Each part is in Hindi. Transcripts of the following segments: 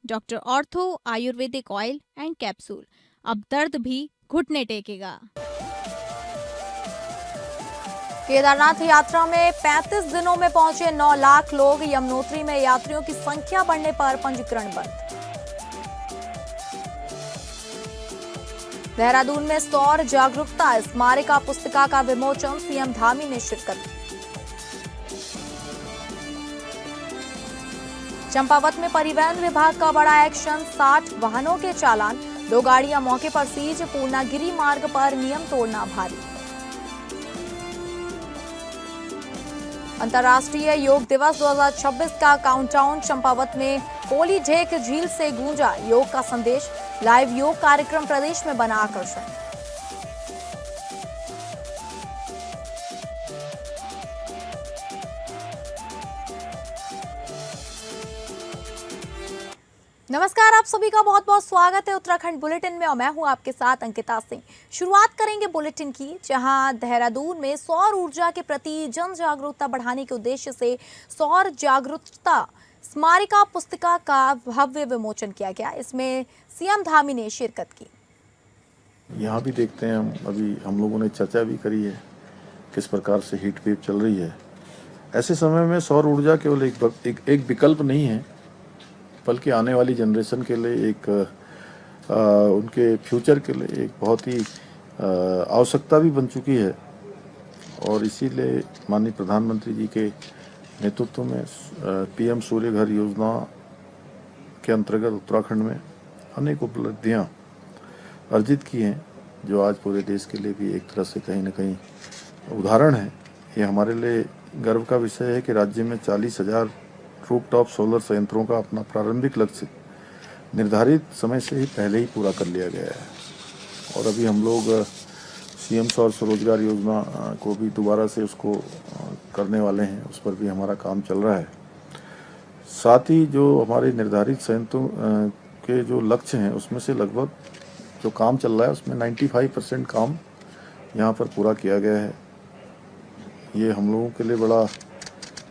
Doctor ortho Ayurvedic oil and capsule. अब दर्द भी घुटने टेकेगा। केदारनाथ यात्रा में 35 दिनों में पहुंचे 9 लाख लोग। यमुनोत्री में यात्रियों की संख्या बढ़ने पर पंजीकरण बंद। देहरादून में सौर जागरूकता स्मारिका पुस्तिका का विमोचन, सीएम धामी ने शिरकत। चंपावत में परिवहन विभाग का बड़ा एक्शन, 60 वाहनों के चालान, 2 गाड़ियां मौके पर सीज। पूर्णागिरी मार्ग पर नियम तोड़ना भारी। अंतर्राष्ट्रीय योग दिवस 2026 का काउंटडाउन, चंपावत में कोली ढेक झील से गूंजा योग का संदेश। लाइव योग कार्यक्रम प्रदेश में बना आकर्षण। नमस्कार, आप सभी का बहुत बहुत स्वागत है उत्तराखंड बुलेटिन में और मैं हूं आपके साथ अंकिता सिंह। शुरुआत करेंगे बुलेटिन की, जहां देहरादून में सौर ऊर्जा के प्रति जन जागरूकता बढ़ाने के उद्देश्य से सौर जागरूकता स्मारिका पुस्तिका का भव्य विमोचन किया गया। इसमें सीएम धामी ने शिरकत की। यहाँ भी देखते हैं अभी हम लोगों ने चर्चा भी करी है किस प्रकार से हीट वेव चल रही है। ऐसे समय में सौर ऊर्जा केवल एक विकल्प नहीं है, बल्कि आने वाली जनरेशन के लिए उनके फ्यूचर के लिए एक बहुत ही आवश्यकता भी बन चुकी है। और इसीलिए माननीय प्रधानमंत्री जी के नेतृत्व में पीएम सूर्य घर योजना के अंतर्गत उत्तराखंड में अनेक उपलब्धियां अर्जित की हैं, जो आज पूरे देश के लिए भी एक तरह से कहीं न कहीं उदाहरण है। ये हमारे लिए गर्व का विषय है कि राज्य में 40,000 रूफटॉप सोलर संयंत्रों का अपना प्रारंभिक लक्ष्य निर्धारित समय से ही पहले ही पूरा कर लिया गया है। और अभी हम लोग सीएम सौर स्वरोजगार योजना को भी दोबारा से उसको करने वाले हैं, उस पर भी हमारा काम चल रहा है। साथ ही जो हमारे निर्धारित संयंत्रों के जो लक्ष्य हैं उसमें से लगभग जो काम चल रहा है उसमें 95% काम यहाँ पर पूरा किया गया है। ये हम लोगों के लिए बड़ा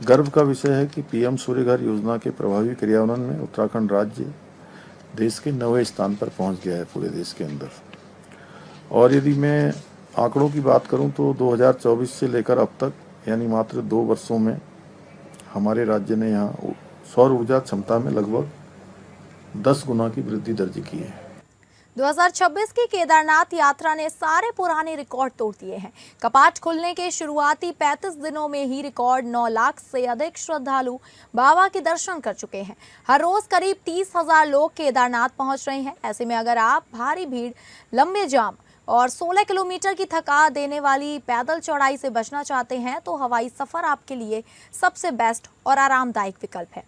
गर्व का विषय है कि पीएम सूर्य घर योजना के प्रभावी क्रियान्वयन में उत्तराखंड राज्य देश के 9वें स्थान पर पहुंच गया है पूरे देश के अंदर। और यदि मैं आंकड़ों की बात करूं तो 2024 से लेकर अब तक यानी मात्र 2 वर्षों में हमारे राज्य ने यहाँ सौर ऊर्जा क्षमता में लगभग 10 गुना की वृद्धि दर्ज की है। 2026 की केदारनाथ यात्रा ने सारे पुराने रिकॉर्ड तोड़ दिए हैं। कपाट खुलने के शुरुआती 35 दिनों में ही रिकॉर्ड 9 लाख से अधिक श्रद्धालु बाबा के दर्शन कर चुके हैं। हर रोज करीब 30,000 लोग केदारनाथ पहुंच रहे हैं। ऐसे में अगर आप भारी भीड़, लंबे जाम और 16 किलोमीटर की थका देने वाली पैदल चौड़ाई से बचना चाहते हैं तो हवाई सफर आपके लिए सबसे बेस्ट और आरामदायक विकल्प है।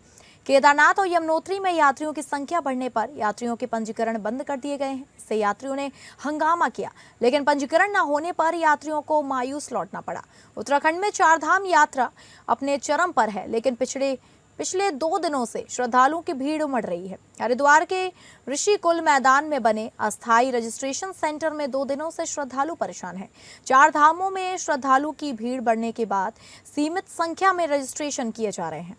केदारनाथ और यमुनोत्री में यात्रियों की संख्या बढ़ने पर यात्रियों के पंजीकरण बंद कर दिए गए हैं। इससे यात्रियों ने हंगामा किया, लेकिन पंजीकरण न होने पर यात्रियों को मायूस लौटना पड़ा। उत्तराखंड में 4 धाम यात्रा अपने चरम पर है, लेकिन पिछले 2 दिनों से श्रद्धालुओं की भीड़ उमड़ रही है। हरिद्वार के ऋषिकुल मैदान में बने अस्थायी रजिस्ट्रेशन सेंटर में 2 दिनों से श्रद्धालु परेशान हैं। 4 धामों में श्रद्धालु की भीड़ बढ़ने के बाद सीमित संख्या में रजिस्ट्रेशन किए जा रहे हैं।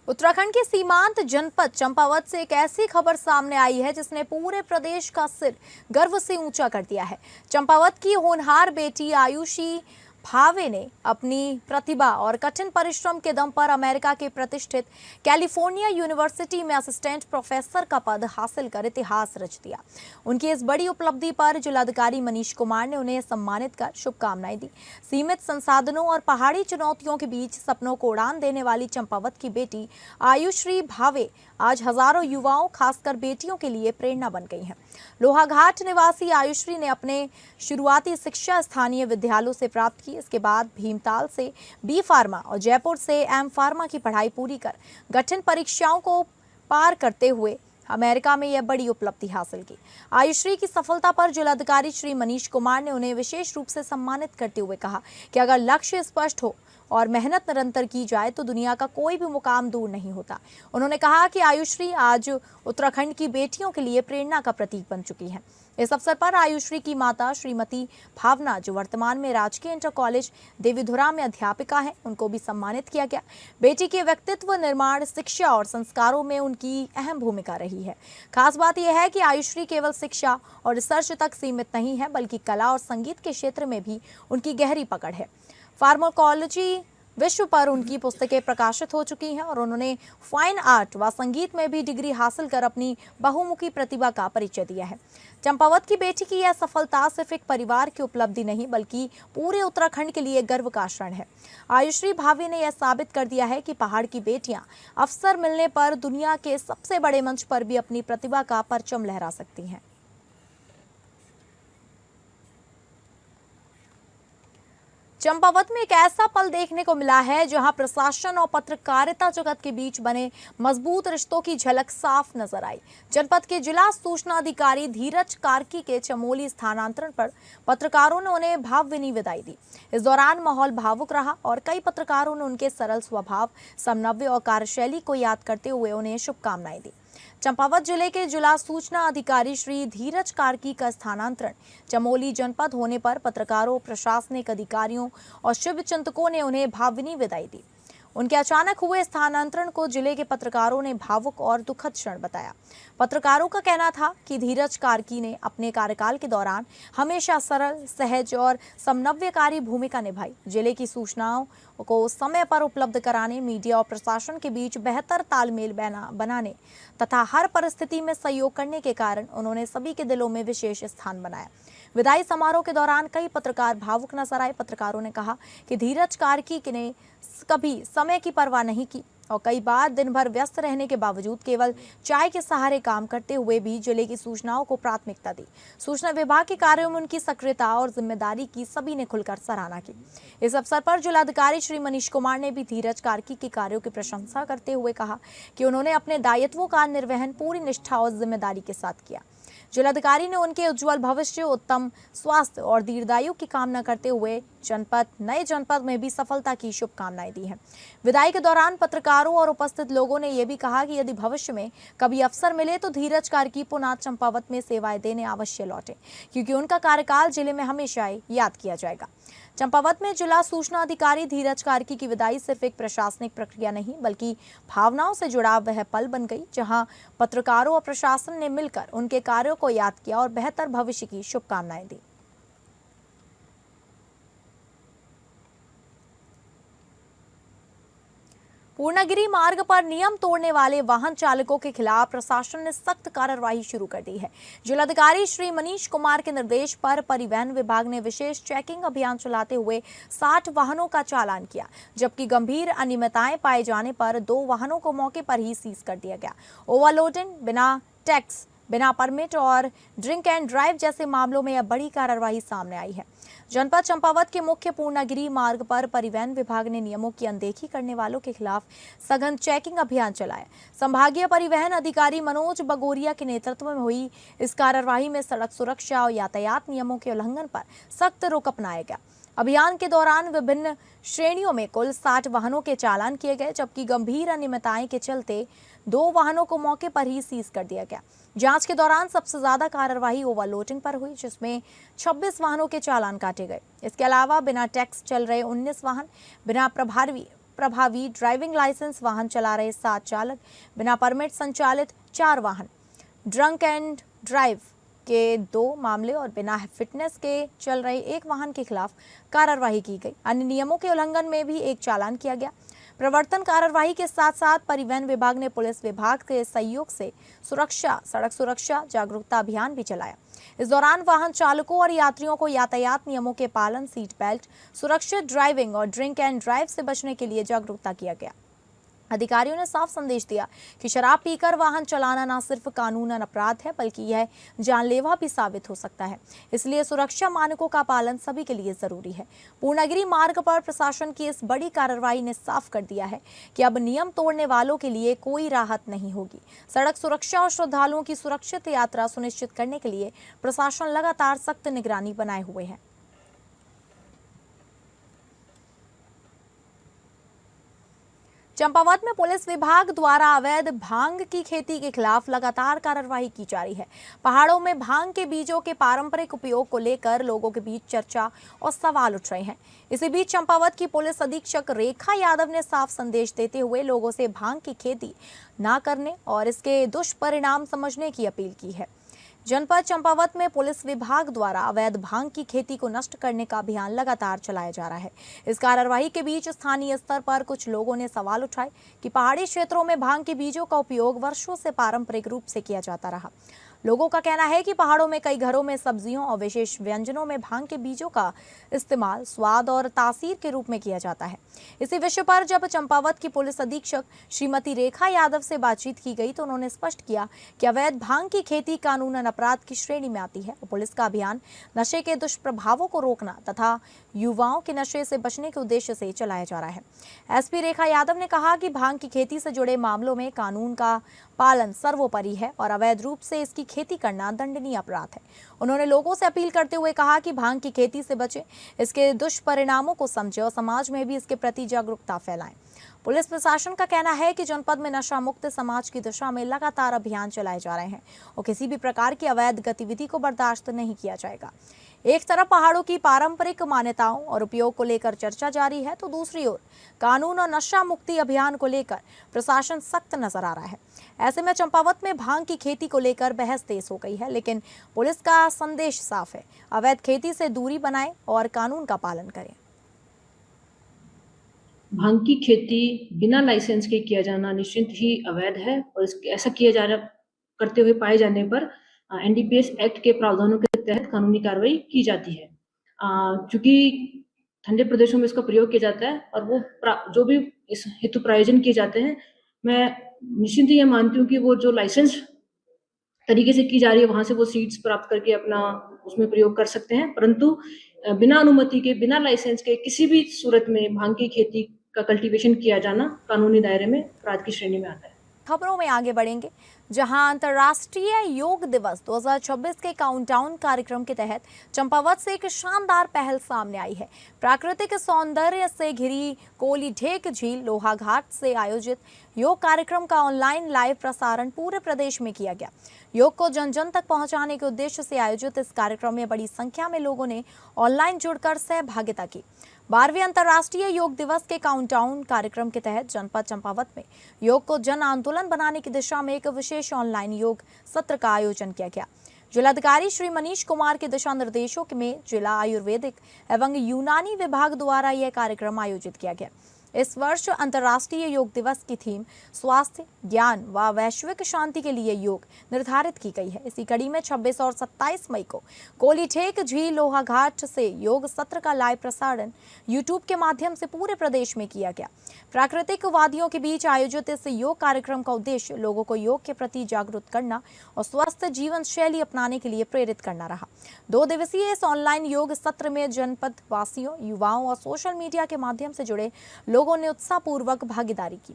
उत्तराखंड के सीमांत जनपद चंपावत से एक ऐसी खबर सामने आई है जिसने पूरे प्रदेश का सिर गर्व से ऊंचा कर दिया है। चंपावत की होनहार बेटी आयुषी भावे ने अपनी प्रतिभा और कठिन परिश्रम के दम पर अमेरिका के प्रतिष्ठित कैलिफोर्निया यूनिवर्सिटी में असिस्टेंट प्रोफेसर का पद हासिल कर इतिहास रच दिया। उनकी इस बड़ी उपलब्धि पर जिलाधिकारी मनीष कुमार ने उन्हें सम्मानित कर शुभकामनाएं दी। सीमित संसाधनों और पहाड़ी चुनौतियों के बीच सपनों को उड़ान देने वाली चंपावत की बेटी आयुश्री भावे आज हजारों युवाओं, खासकर बेटियों के लिए प्रेरणा बन गई हैं। लोहाघाट निवासी आयुश्री ने अपने शुरुआती शिक्षा स्थानीय विद्यालयों से प्राप्त की। इसके बाद भीमताल से बी फार्मा और जयपुर से एम फार्मा की पढ़ाई पूरी कर कठिन परीक्षाओं को पार करते हुए अमेरिका में यह बड़ी उपलब्धि हासिल की। आयुश्री की सफलता पर जिलाधिकारी श्री मनीष कुमार ने उन्हें विशेष रूप से सम्मानित करते हुए कहा कि अगर लक्ष्य स्पष्ट हो और मेहनत निरंतर की जाए तो दुनिया का कोई भी मुकाम दूर नहीं होता। उन्होंने कहा कि आयुश्री आज उत्तराखंड की बेटियों के लिए प्रेरणा का प्रतीक बन चुकी है। इस अवसर पर आयुश्री की माता श्रीमती भावना, जो वर्तमान में राजकीय इंटर कॉलेज देवीधुरा में अध्यापिका हैं, उनको भी सम्मानित किया गया। बेटी के व्यक्तित्व निर्माण, शिक्षा और संस्कारों में उनकी अहम भूमिका रही है। खास बात यह है कि आयुश्री केवल शिक्षा और रिसर्च तक सीमित नहीं है, बल्कि कला और संगीत के क्षेत्र में भी उनकी गहरी पकड़ है। फार्माकोलॉजी विश्व पर उनकी पुस्तकें प्रकाशित हो चुकी हैं और उन्होंने फाइन आर्ट व संगीत में भी डिग्री हासिल कर अपनी बहुमुखी प्रतिभा का परिचय दिया है। चंपावत की बेटी की यह सफलता सिर्फ एक परिवार की उपलब्धि नहीं, बल्कि पूरे उत्तराखंड के लिए गर्व का क्षण है। आयुश्री भाभी ने यह साबित कर दिया है कि पहाड़ की बेटियां अवसर मिलने पर दुनिया के सबसे बड़े मंच पर भी अपनी प्रतिभा का परचम लहरा सकती हैं। चंपावत में एक ऐसा पल देखने को मिला है जहां प्रशासन और पत्रकारिता जगत के बीच बने मजबूत रिश्तों की झलक साफ नजर आई। जनपद के जिला सूचना अधिकारी धीरज कार्की के चमोली स्थानांतरण पर पत्रकारों ने उन्हें भावभीनी विदाई दी। इस दौरान माहौल भावुक रहा और कई पत्रकारों ने उनके सरल स्वभाव, समन्वय और कार्यशैली को याद करते हुए उन्हें शुभकामनाएं दी। चंपावत जिले के जिला सूचना अधिकारी श्री धीरज कार्की का स्थानांतरण चमोली जनपद होने पर पत्रकारों, प्रशासनिक अधिकारियों और शिव चिंतकों ने उन्हें भावभीनी विदाई दी। उनके अचानक हुए स्थानांतरण को जिले के पत्रकारों ने भावुक और दुखद क्षण बताया। पत्रकारों का कहना था कि धीरज कार्की ने अपने कार्यकाल के दौरान हमेशा सरल, सहज और समन्वयकारी भूमिका निभाई। जिले की सूचनाओं को समय पर उपलब्ध कराने, मीडिया और प्रशासन के बीच बेहतर तालमेल बनाने तथा हर परिस्थिति में सहयोग करने के कारण उन्होंने सभी के दिलों में विशेष स्थान बनाया। विदाई समारोह के दौरान कई पत्रकार भावुक नजर आए। पत्रकारों ने कहा कि धीरज कार्की ने कभी समय की परवाह नहीं की और कई बार दिन भर व्यस्त रहने के बावजूद केवल चाय के सहारे काम करते हुए भी जिले की सूचनाओं को प्राथमिकता दी। सूचना विभाग के कार्यों में उनकी सक्रियता और जिम्मेदारी की सभी ने खुलकर सराहना की। इस अवसर पर जिलाधिकारी श्री मनीष कुमार ने भी धीरज कार्की के कार्यों की प्रशंसा करते हुए कहा कि उन्होंने अपने दायित्वों का निर्वहन पूरी निष्ठा और जिम्मेदारी के साथ किया। जिलाधिकारी ने उनके उज्जवल भविष्य, उत्तम स्वास्थ्य और दीर्घायु की कामना करते हुए नए जनपद में भी सफलता की शुभकामनाएं दी हैं। विदाई के दौरान पत्रकारों और उपस्थित लोगों ने यह भी कहा कि यदि भविष्य में कभी अवसर मिले तो धीरज कार्की पुनः चंपावत में सेवाएं देने अवश्य लौटे, क्योंकि उनका कार्यकाल जिले में हमेशा याद किया जाएगा। चंपावत में जिला सूचना अधिकारी धीरज कार्की की विदाई सिर्फ एक प्रशासनिक प्रक्रिया नहीं, बल्कि भावनाओं से जुड़ा वह पल बन गई जहां पत्रकारों और प्रशासन ने मिलकर उनके कार्यों को याद किया और बेहतर भविष्य की शुभकामनाएं दी। पूर्णागिरी मार्ग पर नियम तोड़ने वाले वाहन चालकों के खिलाफ प्रशासन ने सख्त कार्रवाई शुरू कर दी है। जिलाधिकारी श्री मनीष कुमार के निर्देश पर परिवहन विभाग ने विशेष चेकिंग अभियान चलाते हुए 60 वाहनों का चालान किया, जबकि गंभीर अनियमितताएं पाए जाने पर 2 वाहनों को मौके पर ही सीज कर दिया गया। ओवरलोडिंग, बिना टैक्स, बिना परमिट और ड्रिंक एंड ड्राइव जैसे मामलों में यह बड़ी कार्रवाई सामने आई है। जनपद चंपावत के मुख्य पूर्णागिरी मार्ग पर परिवहन विभाग ने नियमों की अनदेखी करने वालों के खिलाफ सघन चेकिंग अभियान चलाया। संभागीय परिवहन अधिकारी मनोज बगोरिया के नेतृत्व में हुई इस कार्रवाई में सड़क सुरक्षा और यातायात नियमों के उल्लंघन पर सख्त रुख अपनाया गया। अभियान के दौरान विभिन्न श्रेणियों में कुल 60 वाहनों के चालान किए गए, जबकि गंभीर अनियमितताएं के चलते 2 वाहनों को मौके पर ही सीज कर दिया गया। जांच के दौरान सबसे ज्यादा कार्रवाई ओवरलोडिंग पर हुई, जिसमें 26 वाहनों के चालान काटे गए। इसके अलावा बिना टैक्स चल रहे 19 वाहन, बिना प्रभावी ड्राइविंग लाइसेंस वाहन चला रहे 7 चालक, बिना परमिट संचालित 4 वाहन, ड्रंक एंड ड्राइव के 2 मामले और बिना फिटनेस के चल रहे 1 वाहन के खिलाफ कार्रवाई की गई। अन्य नियमों के उल्लंघन में भी 1 चालान किया गया। प्रवर्तन कार्रवाई के साथ साथ परिवहन विभाग ने पुलिस विभाग के सहयोग से सड़क सुरक्षा जागरूकता अभियान भी चलाया। इस दौरान वाहन चालकों और यात्रियों को यातायात नियमों के पालन, सीट बेल्ट, सुरक्षित ड्राइविंग और ड्रिंक एंड ड्राइव से बचने के लिए जागरूकता किया गया। अधिकारियों ने साफ संदेश दिया कि शराब पीकर वाहन चलाना न सिर्फ कानूनन अपराध है बल्कि यह जानलेवा भी साबित हो सकता है। इसलिए सुरक्षा मानकों का पालन सभी के लिए जरूरी है। पूर्णगिरी मार्ग पर प्रशासन की इस बड़ी कार्रवाई ने साफ कर दिया है कि अब नियम तोड़ने वालों के लिए कोई राहत नहीं होगी। सड़क सुरक्षा और श्रद्धालुओं की सुरक्षित यात्रा सुनिश्चित करने के लिए प्रशासन लगातार सख्त निगरानी बनाए हुए है। चंपावत में पुलिस विभाग द्वारा अवैध भांग की खेती के खिलाफ लगातार कार्रवाई की जा रही है। पहाड़ों में भांग के बीजों के पारंपरिक उपयोग को लेकर लोगों के बीच चर्चा और सवाल उठ रहे हैं। इसी बीच चंपावत की पुलिस अधीक्षक रेखा यादव ने साफ संदेश देते हुए लोगों से भांग की खेती न करने और इसके दुष्परिणाम समझने की अपील की है। जनपद चंपावत में पुलिस विभाग द्वारा अवैध भांग की खेती को नष्ट करने का अभियान लगातार चलाया जा रहा है। इस कार्यवाही के बीच स्थानीय स्तर पर कुछ लोगों ने सवाल उठाए कि पहाड़ी क्षेत्रों में भांग के बीजों का उपयोग वर्षों से पारंपरिक रूप से किया जाता रहा। लोगों का कहना है कि पहाड़ों में कई घरों में सब्जियों और विशेष व्यंजनों में भांग के बीजों का इस्तेमाल स्वाद और तासीर के रूप में किया जाता है। इसी विषय पर जब चंपावत की पुलिस अधीक्षक श्रीमती रेखा यादव से बातचीत की गई तो उन्होंने स्पष्ट किया कि अवैध भांग की खेती कानूनन अपराध की श्रेणी में आती है और पुलिस का अभियान नशे के दुष्प्रभावों को रोकना तथा युवाओं के नशे से बचने के उद्देश्य से चलाया जा रहा है। एसपी रेखा यादव ने कहा कि भांग की खेती से जुड़े मामलों में कानून का पालन सर्वोपरि है और अवैध रूप से इसकी खेती करना दंडनीय अपराध है। उन्होंने लोगों से अपील करते हुए कहा कि भांग की खेती से बचें, इसके दुष्परिणामों को समझें और समाज में भी इसके प्रति जागरूकता फैलाएं। पुलिस प्रशासन का कहना है कि जनपद में नशा मुक्त समाज की दिशा में लगातार अभियान चलाए जा रहे हैं और किसी भी प्रकार की अवैध गतिविधि को बर्दाश्त नहीं किया जाएगा। एक तरफ पहाड़ों की पारंपरिक मान्यताओं और उपयोग को लेकर चर्चा जारी है तो दूसरी ओर कानून और नशा मुक्ति अभियान को लेकर प्रशासन सख्त नजर आ रहा है। ऐसे में चंपावत में भांग की खेती को लेकर बहस तेज हो गई है, लेकिन पुलिस का संदेश साफ है, अवैध खेती से दूरी बनाएं और कानून का पालन करें। भांग की खेती बिना लाइसेंस के किया जाना निश्चित ही अवैध है और ऐसा किया जाना करते हुए पाए जाने पर एनडीपीएस एक्ट के प्रावधानों के तहत कानूनी कार्रवाई की जाती है। चूंकि ठंडे प्रदेशों में इसका प्रयोग किया जाता है और वो जो भी इस हेतु प्रायोजन किए जाते हैं, मैं निश्चित ही ये मानती हूँ कि वो जो लाइसेंस तरीके से की जा रही है वहां से वो सीड्स प्राप्त करके अपना उसमें प्रयोग कर सकते हैं, परंतु बिना अनुमति के, बिना लाइसेंस के किसी भी सूरत में भांग की खेती का कल्टीवेशन किया जाना कानूनी दायरे में अपराध की श्रेणी में आता है। खबरों में आगे बढ़ेंगे, जहां अंतर्राष्ट्रीय योग दिवस 2026 के काउंटडाउन कार्यक्रम के तहत चंपावत से एक शानदार पहल सामने आई है। प्राकृतिक सौंदर्य से घिरी कोलीढेक झील लोहाघाट से आयोजित योग कार्यक्रम का ऑनलाइन लाइव प्रसारण पूरे प्रदेश में किया गया। योग को जन जन तक पहुंचाने के उद्देश्य से आयोजित इस कार्यक्रम में बड़ी संख्या में लोगों ने ऑनलाइन जुड़कर सहभागिता की। 12वें अंतर्राष्ट्रीय योग दिवस के काउंटडाउन कार्यक्रम के तहत जनपद चंपावत में योग को जन आंदोलन बनाने की दिशा में एक विशेष ऑनलाइन योग सत्र का आयोजन किया गया। जिलाधिकारी श्री मनीष कुमार के दिशा निर्देशों में जिला आयुर्वेदिक एवं यूनानी विभाग द्वारा यह कार्यक्रम आयोजित किया गया। इस वर्ष अंतर्राष्ट्रीय योग दिवस की थीम स्वास्थ्य, ज्ञान व वैश्विक शांति के लिए योग निर्धारित की गई है। इसी कड़ी में 26 और 27 मई को कोलीठेक झील लोहाघाट से योग सत्र का लाइव प्रसारण यूट्यूब के माध्यम से पूरे प्रदेश में किया गया। प्राकृतिक वादियों के बीच आयोजित इस योग कार्यक्रम का उद्देश्य लोगों को योग के प्रति जागरूक करना और स्वस्थ जीवन शैली अपनाने के लिए प्रेरित करना रहा। 2 दिवसीय इस ऑनलाइन योग सत्र में जनपद वासियों, युवाओं और सोशल मीडिया के माध्यम से जुड़े लोगों ने उत्साहपूर्वक भागीदारी की।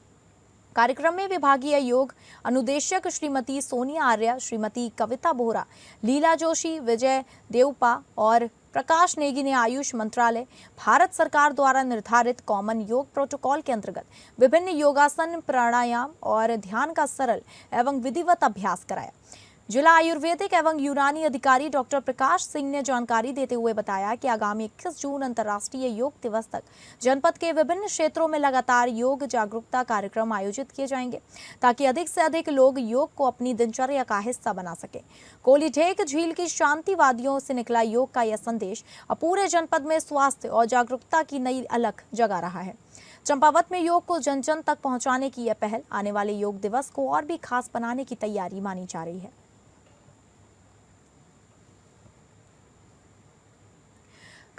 कार्यक्रम में विभागीय योग अनुदेशक श्रीमती सोनिया आर्य, श्रीमती कविता बोहरा, लीला जोशी, विजय देवपा और प्रकाश नेगी ने आयुष मंत्रालय, भारत सरकार द्वारा निर्धारित कॉमन योग प्रोटोकॉल के अंतर्गत विभिन्न योगासन, प्राणायाम और ध्यान का सरल एवं विधिवत अभ्यास कराया। जिला आयुर्वेदिक एवं यूनानी अधिकारी डॉक्टर प्रकाश सिंह ने जानकारी देते हुए बताया कि आगामी 21 जून अंतर्राष्ट्रीय योग दिवस तक जनपद के विभिन्न क्षेत्रों में लगातार योग जागरूकता कार्यक्रम आयोजित किए जाएंगे ताकि अधिक से अधिक लोग योग को अपनी दिनचर्या का हिस्सा बना सके। कोलीठेक झील की शांति वादियों से निकला योग का यह संदेश अब पूरे जनपद में स्वास्थ्य और जागरूकता की नई अलख जगा रहा है। चंपावत में योग को जन जन तक पहुंचाने की यह पहल आने वाले योग दिवस को और भी खास बनाने की तैयारी मानी जा रही है।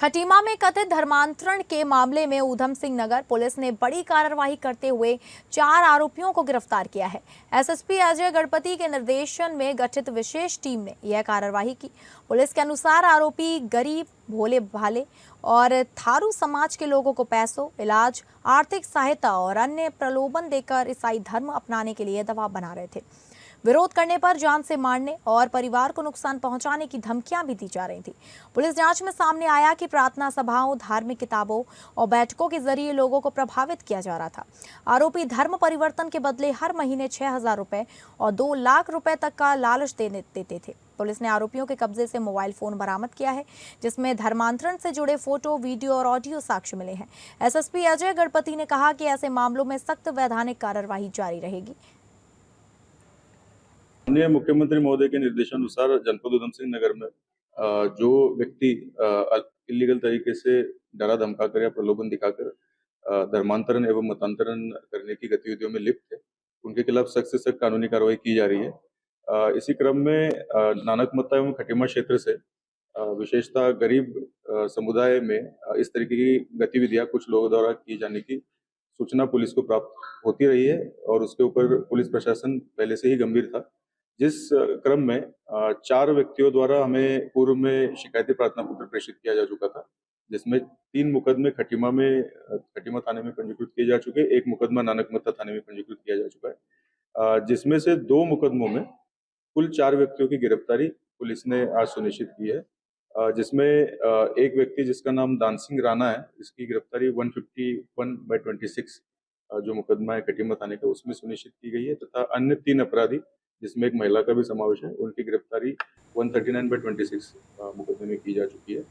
खटीमा में कथित धर्मांतरण के मामले में ऊधम सिंह नगर पुलिस ने बड़ी कार्रवाई करते हुए 4 आरोपियों को गिरफ्तार किया है। एसएसपी अजय गणपति के निर्देशन में गठित विशेष टीम ने यह कार्रवाई की। पुलिस के अनुसार आरोपी गरीब, भोले भाले और थारू समाज के लोगों को पैसों, इलाज, आर्थिक सहायता और अन्य प्रलोभन देकर ईसाई धर्म अपनाने के लिए दबाव बना रहे थे। विरोध करने पर जान से मारने और परिवार को नुकसान पहुंचाने की धमकियां भी दी जा रही थी। पुलिस जांच में सामने आया कि प्रार्थना सभाओं, धार्मिक किताबों और बैठकों के जरिए लोगों को प्रभावित किया जा रहा था। आरोपी धर्म परिवर्तन के बदले हर महीने 6,000 रुपए और 2 लाख रुपए तक का लालच देते थे। पुलिस ने आरोपियों के कब्जे से मोबाइल फोन बरामद किया है, जिसमें धर्मांतरण से जुड़े फोटो, वीडियो और ऑडियो साक्ष्य मिले हैं। एसएसपी अजय गणपति ने कहा कि ऐसे मामलों में सख्त वैधानिक कार्यवाही जारी रहेगी। माननीय मुख्यमंत्री महोदय के निर्देशानुसार जनपद ऊधम सिंह नगर में जो व्यक्ति इलीगल तरीके से डरा धमकाकर या प्रलोभन दिखाकर धर्मांतरण एवं मतांतरण करने की गतिविधियों में लिप्त थे, उनके खिलाफ सख्त से सख्त कानूनी कार्रवाई की जा रही है। इसी क्रम में नानकमता एवं खटीमा क्षेत्र से विशेषतः गरीब समुदाय में इस तरीके की गतिविधियां कुछ लोगों द्वारा की जाने की सूचना पुलिस को प्राप्त होती रही है और उसके ऊपर पुलिस प्रशासन पहले से ही गंभीर था। जिस क्रम में 4 व्यक्तियों द्वारा हमें पूर्व में शिकायती प्रार्थना पत्र प्रेषित किया जा चुका था, जिसमें 3 मुकदमे खटीमा थाने में पंजीकृत किए जा चुके, 1 मुकदमा नानकमता थाने में पंजीकृत किया जा चुका है, जिसमें से 2 मुकदमों में कुल 4 व्यक्तियों की गिरफ्तारी पुलिस ने आज सुनिश्चित की है, जिसमें एक व्यक्ति जिसका नाम दान सिंह राणा है, इसकी गिरफ्तारी 151/26 जो मुकदमा है खटीमा थाने का, उसमें सुनिश्चित की गई है तथा अन्य 3 अपराधी जिसमें एक महिला का भी समावेश है, उनकी गिरफ्तारी 139/26 मुकदमे में की जा चुकी है।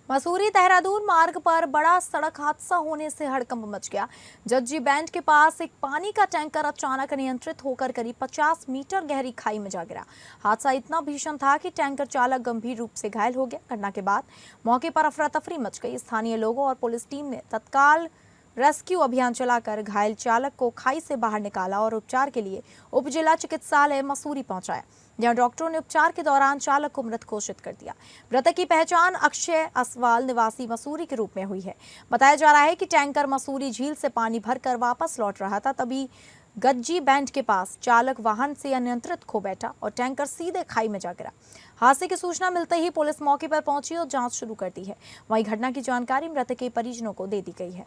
मसूरी देहरादून मार्ग पर बड़ा सड़क हादसा होने से हड़कंप मच गया। जज्जी बैंड के पास एक पानी का टैंकर अचानक अनियंत्रित होकर करीब 50 मीटर गहरी खाई में जा गिरा। हादसा इतना भीषण था कि टैंकर चालक गंभीर रूप से घायल हो गया। घटना के बाद मौके पर अफरा तफरी मच गई। स्थानीय लोगों और पुलिस टीम ने तत्काल रेस्क्यू अभियान चलाकर घायल चालक को खाई से बाहर निकाला और उपचार के लिए उप जिला चिकित्सालय मसूरी पहुंचाया, जहां डॉक्टरों ने उपचार के दौरान चालक को मृत घोषित कर दिया। मृतक की पहचान अक्षय असवाल निवासी मसूरी के रूप में हुई है। बताया जा रहा है कि टैंकर मसूरी झील से पानी भरकर वापस लौट रहा था, तभी गज्जी बैंड के पास चालक वाहन से अनियंत्रित खो बैठा और टैंकर सीधे खाई में जा गिरा। हादसे की सूचना मिलते ही पुलिस मौके पर पहुंची और जांच शुरू कर दी है। वहीं घटना की जानकारी मृतक के परिजनों को दे दी गई है।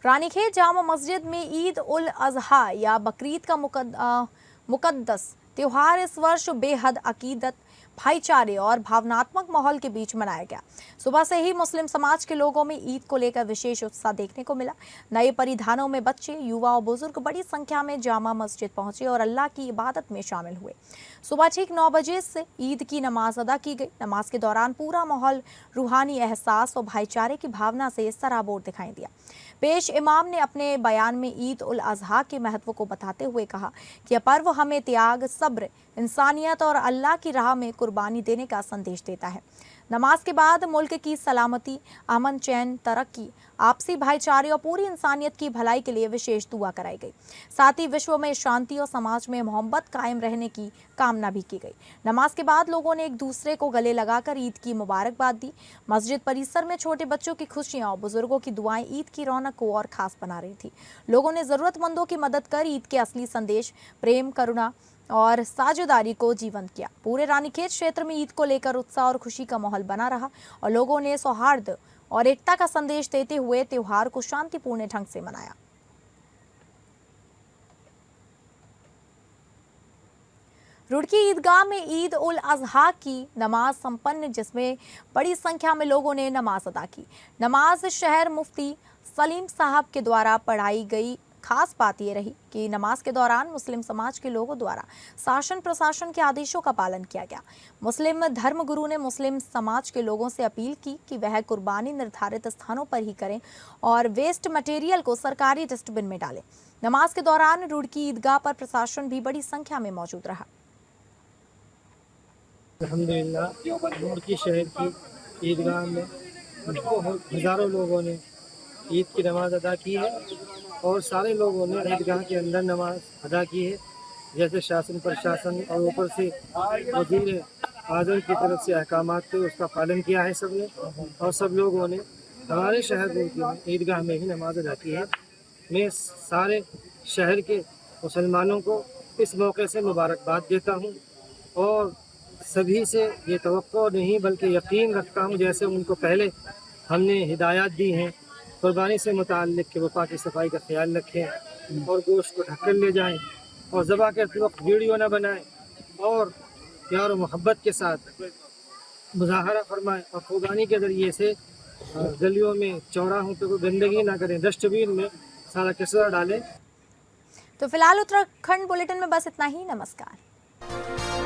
रानीखेत जामा मस्जिद में ईद उल अजहा या बकरीद का मुकद्दस त्योहार इस वर्ष बेहद अकीदत, भाईचारे और भावनात्मक माहौल के बीच मनाया गया। सुबह से ही मुस्लिम समाज के लोगों में ईद को लेकर विशेष उत्साह देखने को मिला। नए परिधानों में बच्चे, युवा और बुजुर्ग बड़ी संख्या में जामा मस्जिद पहुंचे और अल्लाह की इबादत में शामिल हुए। सुबह ठीक 9 बजे से ईद की नमाज अदा की गई। नमाज के दौरान पूरा माहौल रूहानी एहसास और भाईचारे की भावना से सराबोर दिखाई दिया। पेश इमाम ने अपने बयान में ईद उल अजहा के महत्व को बताते हुए कहा कि यह पर्व हमें त्याग, सब्र, इंसानियत और अल्लाह की राह में कुर्बानी देने का संदेश देता है। नमाज के बाद मुल्क की सलामती, अमन, चैन, तरक्की, आपसी भाईचारे और पूरी इंसानियत की भलाई के लिए विशेष दुआ कराई गई। साथ ही विश्व में शांति और समाज में मोहब्बत कायम रहने की कामना भी की गई। नमाज के बाद लोगों ने एक दूसरे को गले लगाकर ईद की मुबारकबाद दी। मस्जिद परिसर में छोटे बच्चों की खुशियां और बुजुर्गों की दुआएं ईद की रौनक को और खास बना रही थी। लोगों ने जरूरतमंदों की मदद कर ईद के असली संदेश, प्रेम, करुणा और साझेदारी को जीवंत किया। पूरे रानीखेत क्षेत्र में ईद को लेकर उत्साह और खुशी का माहौल बना रहा और लोगों ने सौहार्द और एकता का संदेश देते हुए त्योहार को शांतिपूर्ण ढंग से मनाया। रुड़की ईदगाह में ईद उल अजहा की नमाज संपन्न, जिसमें बड़ी संख्या में लोगों ने नमाज अदा की। नमाज शहर मुफ्ती सलीम साहब के द्वारा पढ़ाई गई। खास बात यह रही कि नमाज के दौरान मुस्लिम समाज के लोगों द्वारा शासन प्रशासन के आदेशों का पालन किया गया। मुस्लिम धर्मगुरु ने मुस्लिम समाज के लोगों से अपील की कि वह कुर्बानी निर्धारित स्थानों पर ही करें और वेस्ट मटेरियल को सरकारी डस्टबिन में डालें। नमाज के दौरान रुड़की ईदगाह पर प्रशासन भी बड़ी संख्या में मौजूद रहा। अल्हम्दुलिल्लाह रुड़की शहर की ईदगाह में हज़ारों लोगों ने ईद की नमाज अदा की है और सारे लोगों ने ईदगाह के अंदर नमाज अदा की है। जैसे शासन प्रशासन और ऊपर से वज़ीर आज़म की तरफ से अहकामात थे उसका पालन किया है सबने, और सब लोगों ने हमारे शहर में ईदगाह में ही नमाज अदा की है। मैं सारे शहर के मुसलमानों को इस मौके से मुबारकबाद देता हूँ और सभी से ये तवक्को नहीं बल्कि यकीन रखता हूँ, जैसे उनको पहले हमने हिदायत दी हैं कुर्बानी से मुताल्लिक़ कि वो पाकी सफाई का ख्याल रखें और गोश्त को ढक कर ले जाएं और ज़बह करते वक्त वीडियो ना बनाएं और प्यार और मोहब्बत के साथ मुजाहरा फरमाएं और कुर्बानी के ज़रिए से गलियों में चौराहों पे कोई गंदगी ना करें, डस्टबिन में सारा कचरा डालें। तो फिलहाल उत्तराखंड बुलेटिन में बस इतना ही। नमस्कार।